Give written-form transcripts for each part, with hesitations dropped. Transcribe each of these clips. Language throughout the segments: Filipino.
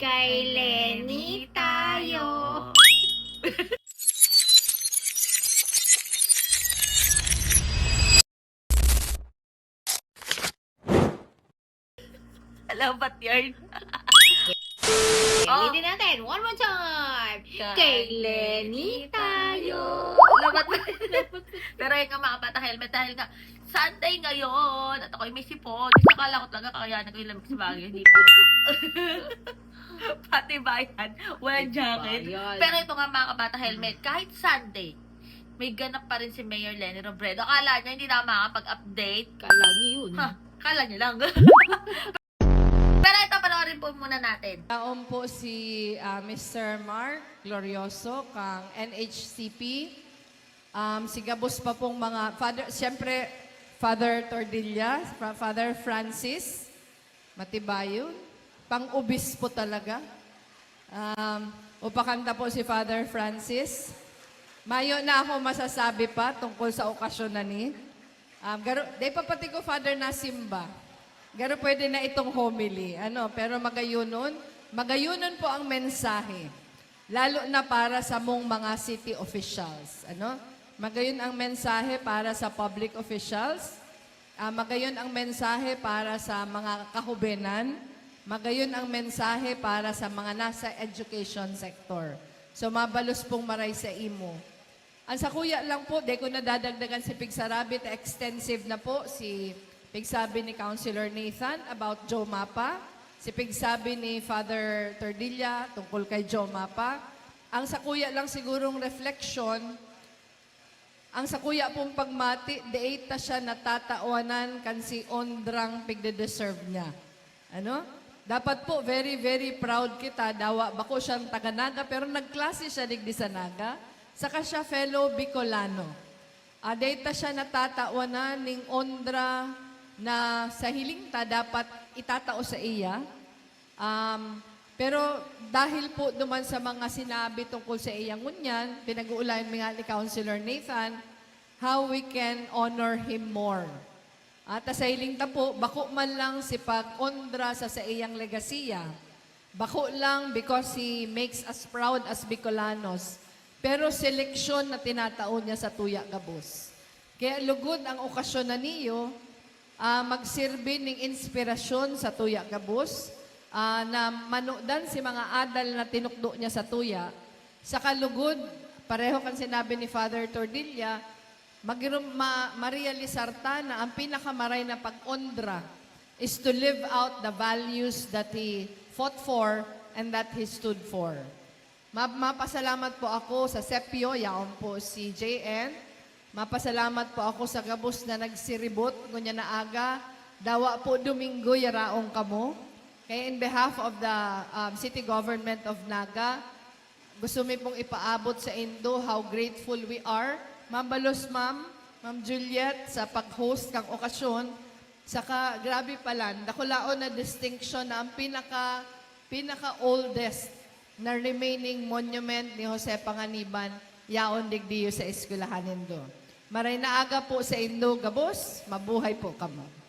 Kay Lenny tayo. Alam ba't yun? Ulitin natin. One more time. Kay Lenny tayo. Labat ba? Pero yung nga mga bata helmet dahil nga Sunday ngayon at ako'y may sipon. Di sakala ko talaga kakayanan ko yung lamig sa bagay. Hindi pala. Pati bayan. Walang jacket. Bayan. Pero ito nga mga kabata helmet, kahit Sunday, may ganap pa rin si Mayor Lenny Robredo. Akala niya hindi na makakapag-update. Kala niyo yun. Ha, kala niya lang. Pero ito, panoorin po muna natin. Taon po si Mr. Mark Glorioso kang NHCP. Si Gabos pa pong mga father, siyempre Father Tordilla, Father Francis Matibayo, pang-ubis po talaga. Upakanta po si Father Francis. Mayo na ako masasabi pa tungkol sa okasyon na ni. Day papati ko Father Nasimba. Garo pwede na itong homily. Pero magayunon po ang mensahe. Lalo na para sa mong mga city officials. Magayon ang mensahe para sa public officials. Magayon ang mensahe para sa mga kahubenan. Magayon ang mensahe para sa mga nasa education sector. So mabalos pong maray sa imo. Ang sakuya lang po, di ko nadadagdagan si Pigsarabit, extensive na po si Pigsabi ni Councilor Nathan about Joe Mapa. Si Pigsabi ni Father Tordilla tungkol kay Joe Mapa. Ang sakuya lang sigurong reflection, ang sakuya pong pagmati, deita siya natatawanan kan si Ondrang pigde-deserve niya. Dapat po, very, very proud kita. Dawa, bako siyang taga-Naga, pero nagklase siya digdi sa Naga. Saka siya fellow Bicolano. Deita siya natatawanan ning Ondra na sa hiling ta dapat itatao sa iya. Pero dahil po duman sa mga sinabi tungkol sa iyang ngunyan, pinag-uulayan nga ni Councilor Nathan, how we can honor him more. At sa hiling ta po, bako man lang si pag-ondra sa iyang legasiya. Bako lang because he makes us proud as Bicolanos. Pero seleksyon na tinataon niya sa Tuya Gabos. Kaya lugod ang okasyon na niyo, magsirbi ng inspirasyon sa Tuya Gabos, na manudan si mga adal na tinukdo niya sa Tuya. Sa kalugod, pareho kan sinabi ni Father Tordilla, marealisarta na ang pinakamaray na pag-ondra is to live out the values that he fought for and that he stood for. Mapasalamat po ako sa Sepio, yaon po si JN. Mapasalamat po ako sa Gabos na nagsiribot, ngunya na aga. Dawa po Domingo, yaraong kamo. Kaya in behalf of the City Government of Naga, gusto mi pong ipaabot sa Indo how grateful we are. Ma'am Balos, Ma'am Juliet, sa pag-host kang okasyon. Saka grabe pala, nakulaon na distinction na ang pinaka-oldest na remaining monument ni Jose Panganiban, yaon digdiyo sa eskwelahan Indo. Maray na aga po sa Indo, Gabos, mabuhay po kamo.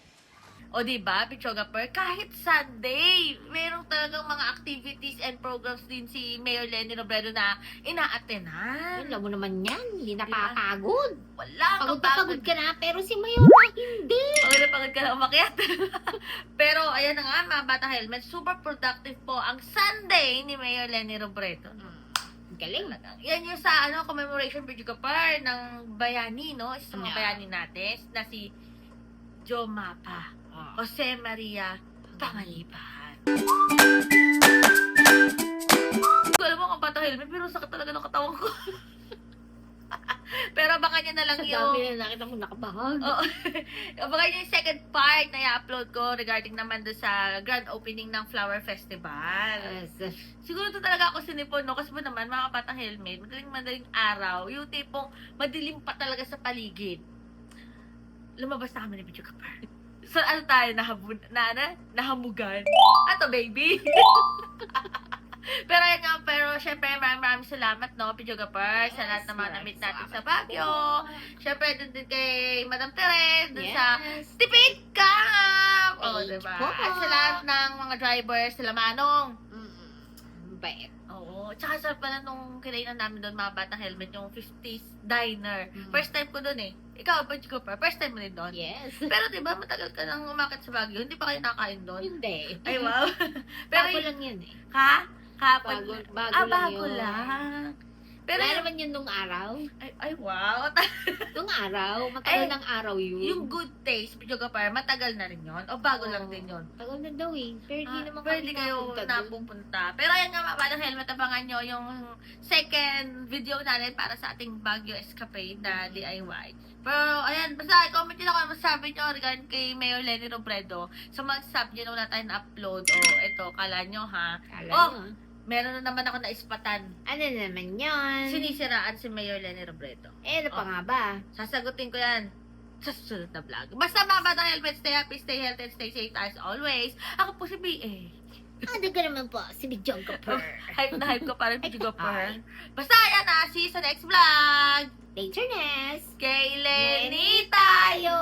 O diba, Pichoga Per, kahit Sunday, merong talagang mga activities and programs din si Mayor Lenny Robredo na ina-attenan. Alam mo naman yan. Hindi napapagod. Wala kang Pagod ka na, pero si Mayora hindi. Pagod ka na umakyat. Pero ayan na nga, mga bata helmet, super productive po ang Sunday ni Mayor Lenny Robredo. Galing. Yan yung sa commemoration Pichoga Per ng bayani, no? Isa sa mga bayani natin na si Joe Mapa. Jose Maria Panganiban. Alam mo kung bata helmet, pero sakit talaga ng katawan ko. Pero abangan nyo na lang Sa yung... dami na nakita mo nakabahag. Oo. Abangan nyo yung second part na i-upload ko regarding naman doon sa grand opening ng Flower Festival. Yes. Siguro ito talaga ako sinipon, no? Kasi po naman, mga batang helmet, madaling araw, yung tipong madilim pa talaga sa paligid. Lumabas na kami ni Video Kapar. So, tayo? Nahamugan? Ato, baby? Pero yan nga, syempre maraming salamat, no, Video Kapar, sa lahat ng mga na-meet natin sa Baguio. Syempre, dun din kay Madam Teres, dun sa Tipid Camp! O, diba? At sa lahat ng mga drivers, sila Manong. mabait. Oo. Tsaka sa pala nung kinainan namin doon, mga batang helmet, yung 50s diner. Mm. First time ko doon eh. Ikaw, Butch Cooper, first time mo din doon? Yes. Pero diba, matagal ka nang umakit sa Baguio. Hindi pa kayo nakain doon? Hindi. Ay, wow. Pero, Bago lang yun eh. ha? Kapag, Bago lang bago yun. lang. Pero, Wala naman yun nung araw. ay, wow. Nung araw, matagal Eh, ng araw yun. Yung good taste, Butch Cooper, matagal na rin yun? O bago lang din yun? Tagal na daw eh. Pero hindi naman pero kami hindi kayo napunta dun. napupunta. Pero ayan nga mga batang helmet, abangan nyo yung second video natin para sa ating Baguio Escapade na DIY. Pero ayan, basta comment nyo lang kung masasabi nyo regarding kay Mayor Lenny Robredo. So mag-sub nyo na wala tayong upload. O eto, kala nyo ha. Kala Oh! nyo. Meron na naman ako naispatan. Ano naman yun? Sinisiraan si Mayor Lenny Robredo. Eh, ano pa nga ba? Sasagutin ko yan sa susunod na vlog. Basta mga batang helmet, stay happy, stay healthy, and stay safe as always. Ako po si B.A. Ano ka naman po? Si Bidyong Kapur. Hype na hype ko pa rin, Pijugo Ay. Basta yan na, see you sa next vlog. Later, Ness! Kay Lenny Lenny tayo!